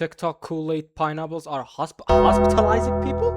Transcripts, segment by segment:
TikTok Kool-Aid pineapples are hospitalizing people?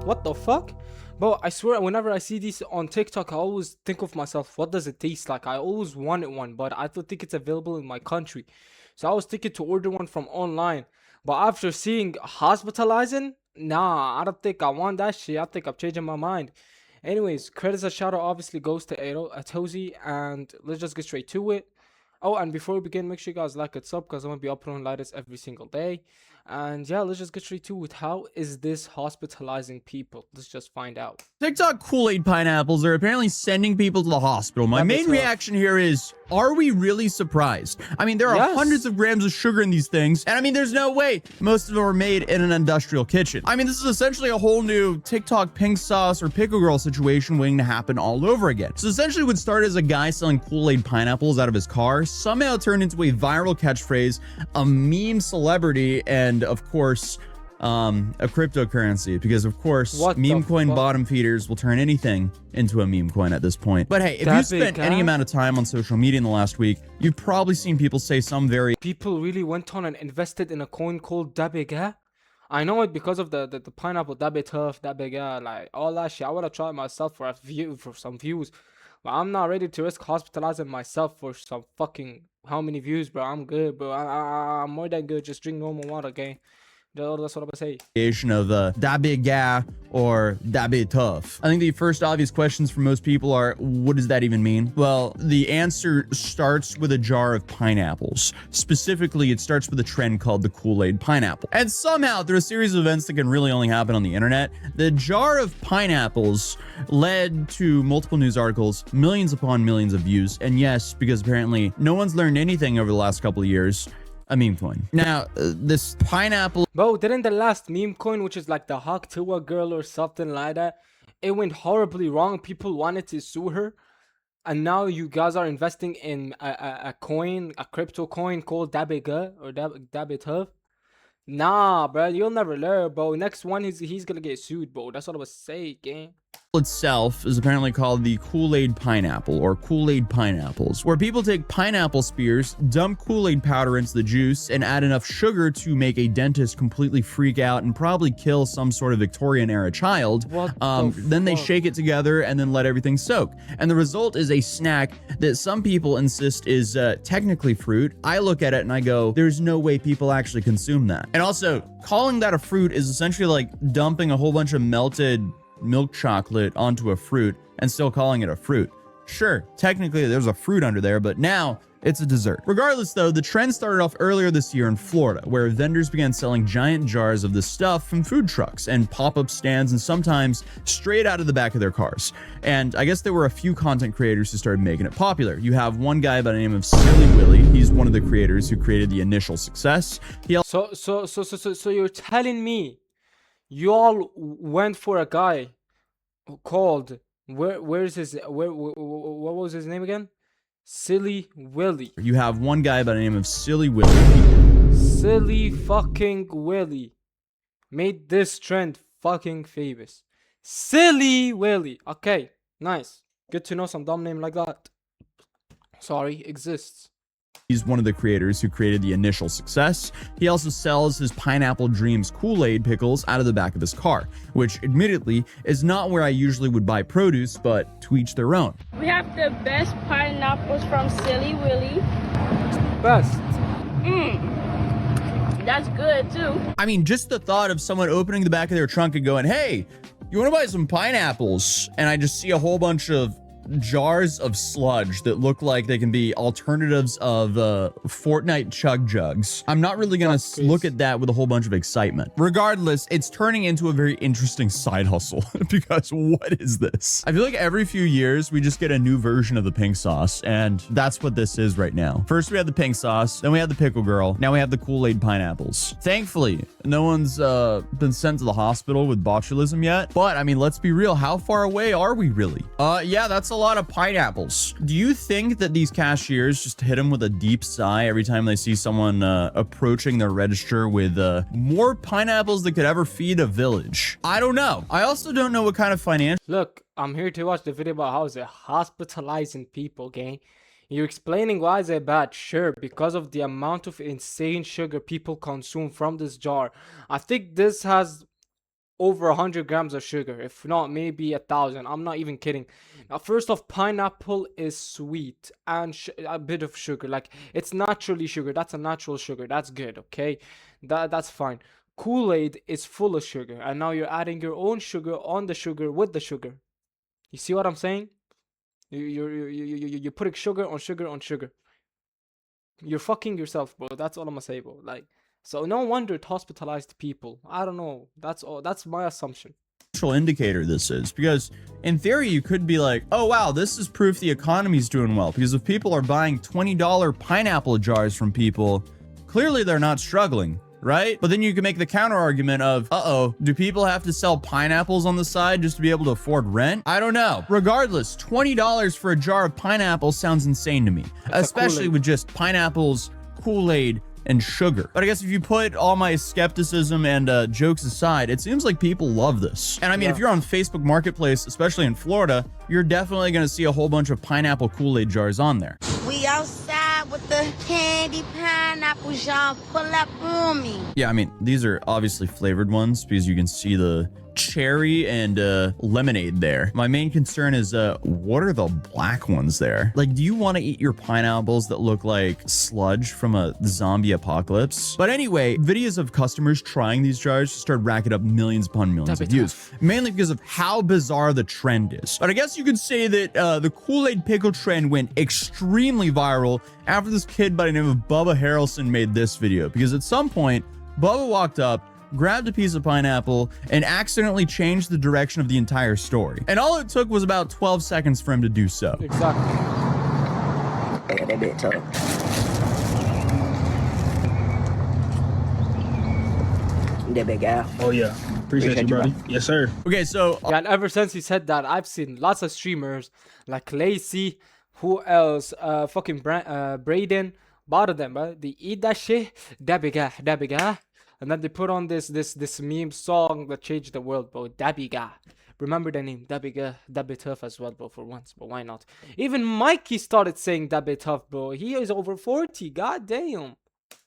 What the fuck? Bro, I swear, whenever I see these on TikTok, I always think of myself, what does it taste like? I always wanted one, but I don't think it's available in my country. So I was thinking to order one from online. But after seeing hospitalizing, nah, I don't think I want that shit. I think I'm changing my mind. Anyways, credits and shout out obviously goes to Atozy, and let's just get straight to it. Oh, and before we begin, make sure you guys like and sub because I'm gonna be uploading lighters every single day. And yeah, let's just get straight to it. How is this hospitalizing people? Let's just find out. TikTok Kool-Aid pineapples are apparently sending people to the hospital. My main reaction here is, are we really surprised? I mean, there are hundreds of grams of sugar in these things, and I mean, there's no way most of them are made in an industrial kitchen. I mean, this is essentially a whole new TikTok pink sauce or pickle girl situation waiting to happen all over again. So essentially what started as a guy selling Kool-Aid pineapples out of his car somehow turned into a viral catchphrase, a meme celebrity, and of course, a cryptocurrency, because of course meme coin bottom feeders will turn anything into a meme coin at this point. But hey, if you spent any amount of time on social media in the last week, you've probably seen people say some very people really went on and invested in a coin called that big, huh? I know it because of the pineapple, that big tough, that big, like all that shit. I would have tried myself for a view, for some views, but I'm not ready to risk hospitalizing myself for some fucking how many views, bro. I'm good, bro. I'm more than good. Just drink normal water, okay? That's what I'm gonna say. Of that big guy or that big tough. I think the first obvious questions for most people are, what does that even mean? Well, the answer starts with a jar of pineapples. Specifically, it starts with a trend called the Kool-Aid pineapple. And somehow, through a series of events that can really only happen on the internet, the jar of pineapples led to multiple news articles, millions upon millions of views. And yes, because apparently no one's learned anything over the last couple of years, a meme coin. Now, this pineapple... Bro, didn't the last meme coin, which is like the Hawk Tua girl or something like that, it went horribly wrong. People wanted to sue her. And now you guys are investing in a coin, a crypto coin called Dabiga or Dabitov. Nah, bro, you'll never learn, bro. Next one, he's gonna get sued, bro. That's what I was saying, gang. Itself is apparently called the Kool-Aid pineapple or Kool-Aid pineapples, where people take pineapple spears, dump Kool-Aid powder into the juice, and add enough sugar to make a dentist completely freak out and probably kill some sort of Victorian era child. Then they shake it together and then let everything soak. And the result is a snack that some people insist is technically fruit. I look at it and I go, there's no way people actually consume that. And also, calling that a fruit is essentially like dumping a whole bunch of melted milk chocolate onto a fruit and still calling it a fruit. Sure, technically there's a fruit under there, but now it's a dessert. Regardless though, the trend started off earlier this year in Florida, where vendors began selling giant jars of this stuff from food trucks and pop-up stands, and sometimes straight out of the back of their cars. And I guess there were a few content creators who started making it popular. You have one guy by the name of Silly Willy. He's one of the creators who created the initial success. So you're telling me you all went for a guy called what was his name again? Silly Willy. You have one guy by the name of Silly Willy. Silly fucking Willy made this trend fucking famous. Silly Willy. Okay, nice. Good to know some dumb name like that. Sorry, exists. He's one of the creators who created the initial success. He also sells his Pineapple Dreams Kool-Aid pickles out of the back of his car, which admittedly is not where I usually would buy produce, but to each their own. We have the best pineapples from Silly Willy. Best. That's good too. I mean, just the thought of someone opening the back of their trunk and going, hey, you want to buy some pineapples? And I just see a whole bunch of jars of sludge that look like they can be alternatives of Fortnite chug jugs. I'm not really gonna look at that with a whole bunch of excitement. Regardless, it's turning into a very interesting side hustle because what is this? I feel like every few years we just get a new version of the pink sauce, and that's what this is right now. First we had the pink sauce, then we had the pickle girl, now we have the Kool-Aid pineapples. Thankfully, no one's been sent to the hospital with botulism yet, but I mean, let's be real, how far away are we really? Yeah, that's a lot of pineapples. Do you think that these cashiers just hit them with a deep sigh every time they see someone approaching their register with more pineapples than could ever feed a village? I don't know. I also don't know what kind of financial... Look, I'm here to watch the video about how is it hospitalizing people, gang. You're explaining why is it bad? Sure, because of the amount of insane sugar people consume from this jar. I think this has over 100 grams of sugar, if not maybe 1,000. I'm not even kidding. Now, first off, pineapple is sweet and a bit of sugar. Like, it's naturally sugar. That's a natural sugar. That's good, okay? That's fine. Kool-Aid is full of sugar, and now you're adding your own sugar on the sugar with the sugar. You see what I'm saying? You're putting sugar on sugar on sugar. You're fucking yourself, bro. That's all I'm gonna say, bro. Like, so no wonder it hospitalized people. I don't know. That's all. That's my assumption. Indicator this is, because in theory you could be like, oh wow, this is proof the economy's doing well, because if people are buying $20 pineapple jars from people, clearly they're not struggling, right? But then you can make the counter argument of, uh-oh, do people have to sell pineapples on the side just to be able to afford rent? I don't know. Regardless, $20 for a jar of pineapple sounds insane to me, especially with just pineapples, Kool-Aid, and sugar. But I guess if you put all my skepticism and jokes aside, it seems like people love this. And I mean, if you're on Facebook Marketplace, especially in Florida, you're definitely gonna see a whole bunch of pineapple Kool-Aid jars on there. We outside with the candy pineapples, y'all pull up on me. Yeah, I mean, these are obviously flavored ones because you can see the cherry and lemonade there. My main concern is what are the black ones there? Like, do you want to eat your pineapples that look like sludge from a zombie apocalypse? But anyway, videos of customers trying these jars started racking up millions upon millions of views, mainly because of how bizarre the trend is. But I guess you could say that the Kool-Aid pickle trend went extremely viral after this kid by the name of Bubba Harrelson made this video, because at some point Bubba walked up, grabbed a piece of pineapple, and accidentally changed the direction of the entire story. And all it took was about 12 seconds for him to do so. Exactly. Yeah, that bit tough. That big guy. Oh yeah, appreciate you, buddy. Yes, sir. Okay, so Yeah, and ever since he said that, I've seen lots of streamers like Lacey, who else? Fucking Braden, both of them, bro. They eat that shit, that big guy. And then they put on this meme song that changed the world, bro. Dabiga. Remember the name, Dabiga, Dabi Tough as well, bro, for once, but why not? Even Mikey started saying Dabi Tough, bro. He is over 40, god damn.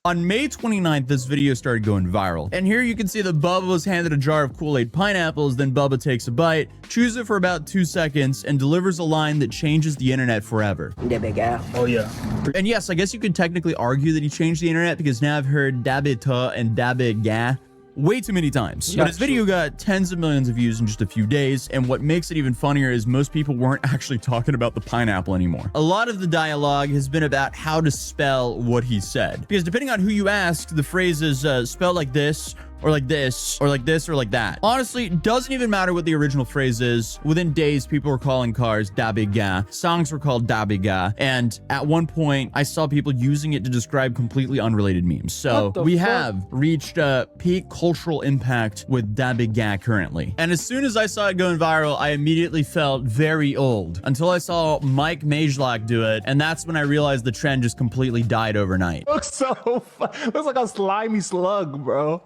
on May 29th, this video started going viral. And here you can see that Bubba was handed a jar of Kool-Aid pineapples, then Bubba takes a bite, chews it for about 2 seconds, and delivers a line that changes the internet forever. That big guy. Oh yeah. And yes, I guess you could technically argue that he changed the internet, because now I've heard Dabita and Dabiga way too many times. Yeah, but his video got tens of millions of views in just a few days, and what makes it even funnier is most people weren't actually talking about the pineapple anymore. A lot of the dialogue has been about how to spell what he said, because depending on who you ask, the phrase is spelled like this, or like this, or like this, or like that. Honestly, it doesn't even matter what the original phrase is. Within days, people were calling cars Dabiga, songs were called Dabiga, and at one point, I saw people using it to describe completely unrelated memes. So we have reached a peak cultural impact with Dabiga currently. And as soon as I saw it going viral, I immediately felt very old, until I saw Mike Majlak do it, and that's when I realized the trend just completely died overnight. Looks so looks like a slimy slug, bro.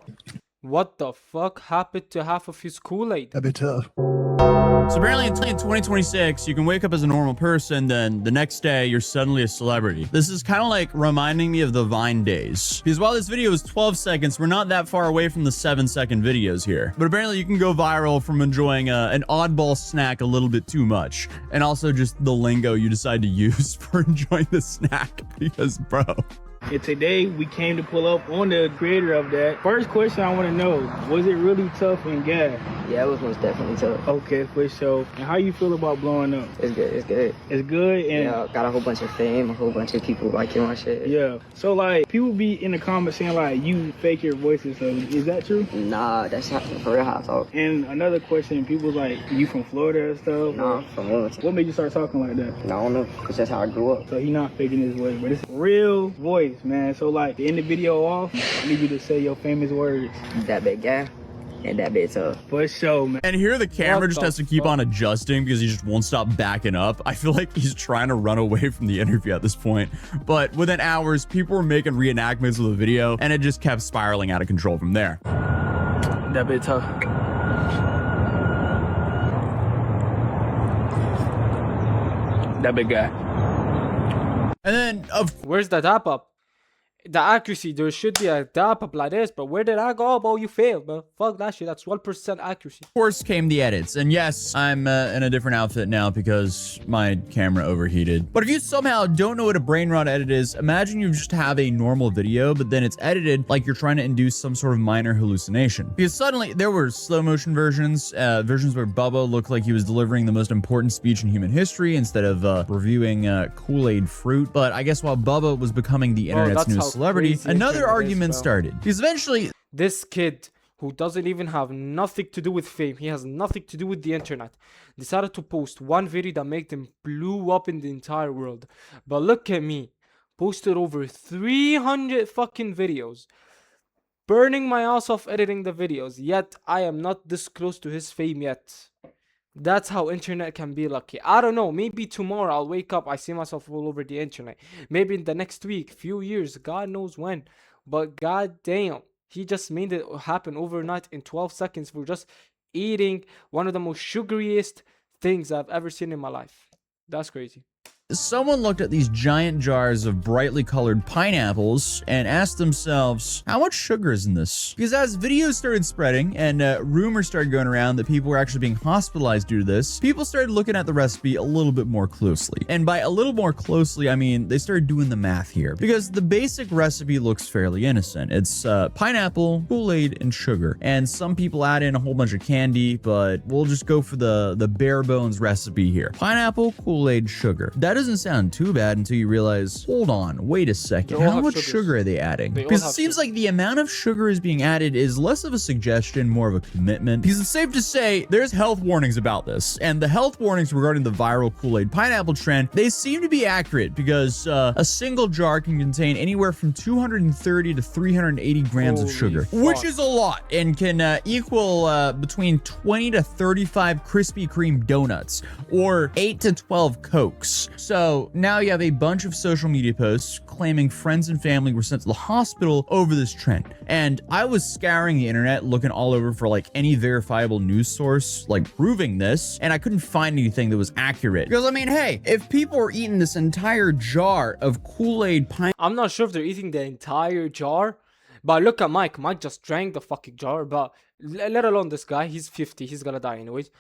What the fuck happened to half of his Kool-Aid? That'd be tough. So apparently in 2026, you can wake up as a normal person, then the next day you're suddenly a celebrity. This is kind of like reminding me of the Vine days. Because while this video is 12 seconds, we're not that far away from the 7-second videos here. But apparently you can go viral from enjoying an oddball snack a little bit too much. And also just the lingo you decide to use for enjoying the snack. Because bro. And today we came to pull up on the creator of that. First question I want to know, was it really tough and gas? Yeah, it was most definitely tough. Okay, for sure. And how you feel about blowing up? It's good. It's good. It's good and Yeah, got a whole bunch of fame, a whole bunch of people liking my shit. yeah. So like people be in the comments saying like you fake your voices. So is that true? Nah, that's not for real how I talk. And another question, people like you from Florida and stuff. Nah, from Wilmington. What made you start talking like that? I don't know, because that's how I grew up. So he not faking his voice, but it's real voice, man. So like to end the video off, I need you to say your famous words. That big guy and that bit tough. For sure, man. And here the camera What just the has to keep fuck? on adjusting because he just won't stop backing up. I feel like he's trying to run away from the interview at this point. But within hours, people were making reenactments of the video, and it just kept spiraling out of control from there. That bit tough. That big guy. And then, Where's the dap up? The accuracy, there should be a dap up like this, but where did I go, bro? You failed, bro. Fuck that shit. That's 1% accuracy. of course, came the edits. And yes, I'm in a different outfit now because my camera overheated. But if you somehow don't know what a brain rot edit is, imagine you just have a normal video, but then it's edited like you're trying to induce some sort of minor hallucination. Because suddenly there were slow motion versions, versions where Bubba looked like he was delivering the most important speech in human history instead of reviewing Kool-Aid fruit. But I guess while Bubba was becoming the internet's newest celebrity, another argument started. Because eventually, this kid who doesn't even have nothing to do with fame, he has nothing to do with the internet, decided to post one video that made him blew up in the entire world. But look at me, posted over 300 fucking videos, burning my ass off editing the videos, yet I am not this close to his fame yet. That's how internet can be lucky. I don't know, maybe tomorrow I'll wake up, I see myself all over the internet. Maybe in the next week, few years, God knows when. But god damn, he just made it happen overnight in 12 seconds for just eating one of the most sugariest things I've ever seen in my life. That's crazy. someone looked at these giant jars of brightly colored pineapples and asked themselves, how much sugar is in this? Because as videos started spreading and rumors started going around that people were actually being hospitalized due to this, people started looking at the recipe a little bit more closely. And by a little more closely, I mean they started doing the math here. Because the basic recipe looks fairly innocent. It's pineapple, Kool-Aid, and sugar. And some people add in a whole bunch of candy, but we'll just go for the bare bones recipe here. Pineapple, Kool-Aid, sugar. That doesn't sound too bad until you realize, hold on, wait a second, how much sugar are they adding? Because it seems like the amount of sugar is being added is less of a suggestion, more of a commitment. Because it's safe to say there's health warnings about this, and the health warnings regarding the viral Kool-Aid pineapple trend, they seem to be accurate because a single jar can contain anywhere from 230 to 380 grams of sugar, which is a lot, and can equal between 20 to 35 Krispy Kreme donuts, or 8 to 12 Cokes. So now you have a bunch of social media posts claiming friends and family were sent to the hospital over this trend. And I was scouring the internet looking all over for like any verifiable news source like proving this, and I couldn't find anything that was accurate. Because I mean, hey, if people are eating this entire jar of Kool-Aid pine— I'm not sure if they're eating the entire jar, but look at Mike. Mike just drank the fucking jar, but let alone this guy. He's 50. He's gonna die anyways.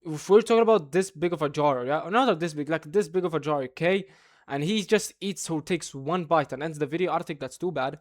If we're talking about this big of a jar, yeah, not this big, like this big of a jar, okay? And he just eats or takes one bite and ends the video. I don't think that's too bad.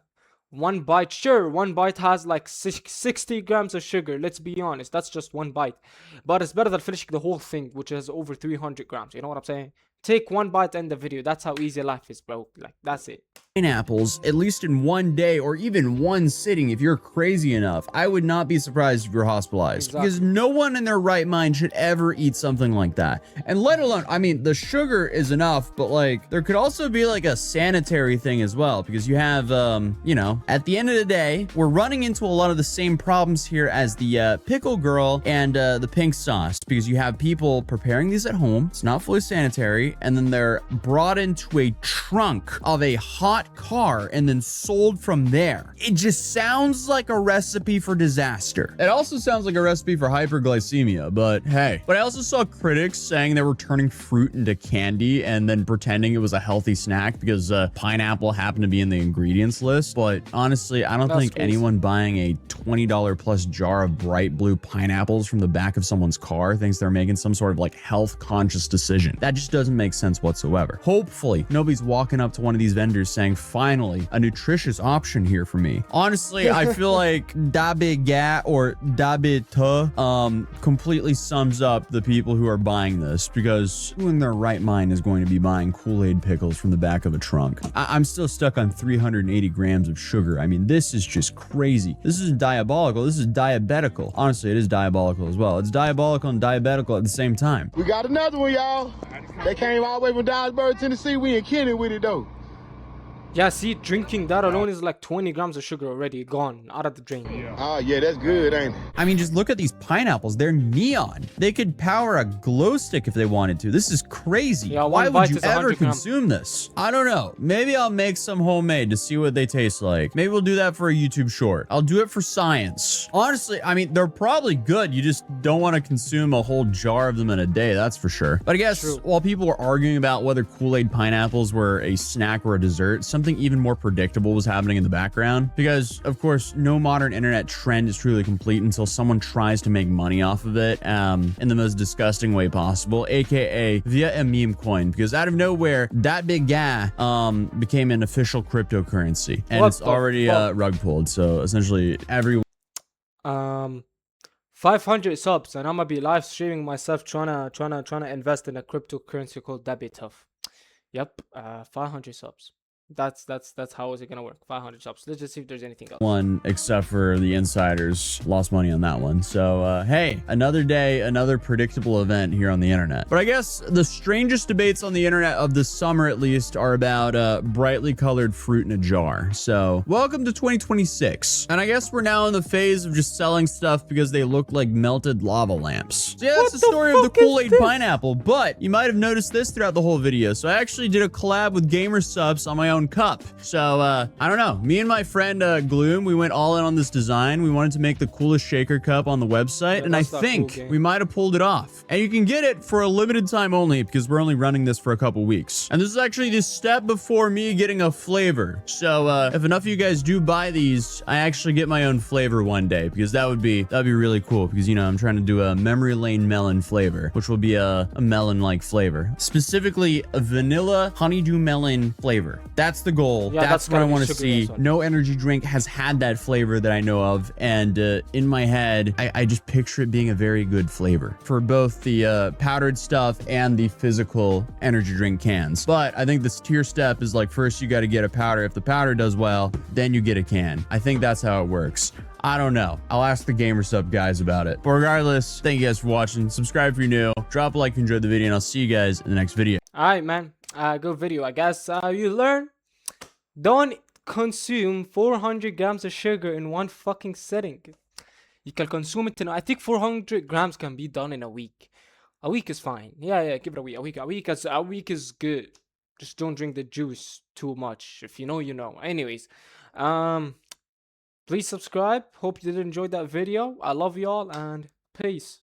One bite, sure, one bite has like 60 grams of sugar. Let's be honest, that's just one bite. But it's better than finishing the whole thing, which has over 300 grams. You know what I'm saying? Take one bite, end the video. That's how easy life is, bro. Like, that's it. Pineapples, at least in one day or even one sitting, if you're crazy enough, I would not be surprised if you're hospitalized. Exactly. Because no one in their right mind should ever eat something like that. And let alone, I mean, the sugar is enough, but like, there could also be like a sanitary thing as well, because you have, you know, at the end of the day, we're running into a lot of the same problems here as the pickle girl and the pink sauce, because you have people preparing these at home. It's not fully sanitary, and then they're brought into a trunk of a hot car and then sold from there. It just sounds like a recipe for disaster. It also sounds like a recipe for hyperglycemia, but hey. But I also saw critics saying they were turning fruit into candy and then pretending it was a healthy snack because pineapple happened to be in the ingredients list. But honestly, I don't think anyone buying a $20 plus jar of bright blue pineapples from the back of someone's car thinks they're making some sort of like health conscious decision. That just doesn't make sense whatsoever. Hopefully nobody's walking up to one of these vendors saying, finally, a nutritious option here for me. Honestly, I feel like Dabiga or Dabita completely sums up the people who are buying this, because who in their right mind is going to be buying Kool-Aid pickles from the back of a trunk? I'm still stuck on 380 grams of sugar. I mean, this is just crazy. This is diabolical. This is diabetical. Honestly, it is diabolical as well. It's diabolical and diabetical at the same time. We got another one, y'all. They came all the way from Dyersburg, Tennessee. We in Kenny with it, though. Yeah, see, drinking that alone is like 20 grams of sugar already gone out of the drain. Oh, yeah, that's good, ain't it? I mean, just look at these pineapples. They're neon. They could power a glow stick if they wanted to. This is crazy. Yeah, Why one would bite you is ever 100 gram. consume this? I don't know. Maybe I'll make some homemade to see what they taste like. Maybe we'll do that for a YouTube short. I'll do it for science. Honestly, I mean, they're probably good. You just don't want to consume a whole jar of them in a day, that's for sure. But I guess True. while people were arguing about whether Kool-Aid pineapples were a snack or a dessert, something even more predictable was happening in the background. Because, of course, no modern internet trend is truly complete until someone tries to make money off of it in the most disgusting way possible, aka via a meme coin. Because out of nowhere, that big guy became an official cryptocurrency. And What it's the already fuck? rug pulled. So essentially, everyone 500 subs, and I'm gonna be live streaming myself trying to invest in a cryptocurrency called That'd Be Tough. Yep, 500 subs. That's how is it gonna work? 500 subs. Let's just see if there's anything else. one except for the insiders lost money on that one. So hey, another day, another predictable event here on the internet. But I guess the strangest debates on the internet of the summer, at least, are about brightly colored fruit in a jar. So welcome to 2026, and I guess we're now in the phase of just selling stuff because they look like melted lava lamps. So yeah, that's the story of the Kool-Aid pineapple. But you might have noticed this throughout the whole video. So I actually did a collab with Gamer Subs on my own cup. So I don't know, me and my friend Gloom, we went all in on this design. We wanted to make the coolest shaker cup on the website, and I that's that cool think game. we might have pulled it off. And you can get it for a limited time only because we're only running this for a couple weeks. And this is actually the step before me getting a flavor. So if enough of you guys do buy these, I actually get my own flavor one day, because that'd be really cool, because, you know, I'm trying to do a memory lane melon flavor, which will be a melon-like flavor, specifically a vanilla honeydew melon flavor. That's the goal. Yeah, That's that's what I gotta be want to sugary see. as well. No energy drink has had that flavor that I know of, and in my head, I just picture it being a very good flavor for both the powdered stuff and the physical energy drink cans. But I think this tier step is like, first you got to get a powder. If the powder does well, then you get a can. I think that's how it works. I don't know. I'll ask the Gamer Sub guys about it. But regardless, thank you guys for watching. Subscribe if you're new. Drop a like if you enjoyed the video, and I'll see you guys in the next video. Alright, man. Good video. I guess you learn. Don't consume 400 grams of sugar in one fucking setting. You can consume it in, I think 400 grams can be done in a week. A week is fine. Yeah, give it a week. A week is good. Just don't drink the juice too much. If you know, you know. Anyways, please subscribe. Hope you did enjoy that video. I love y'all, and peace.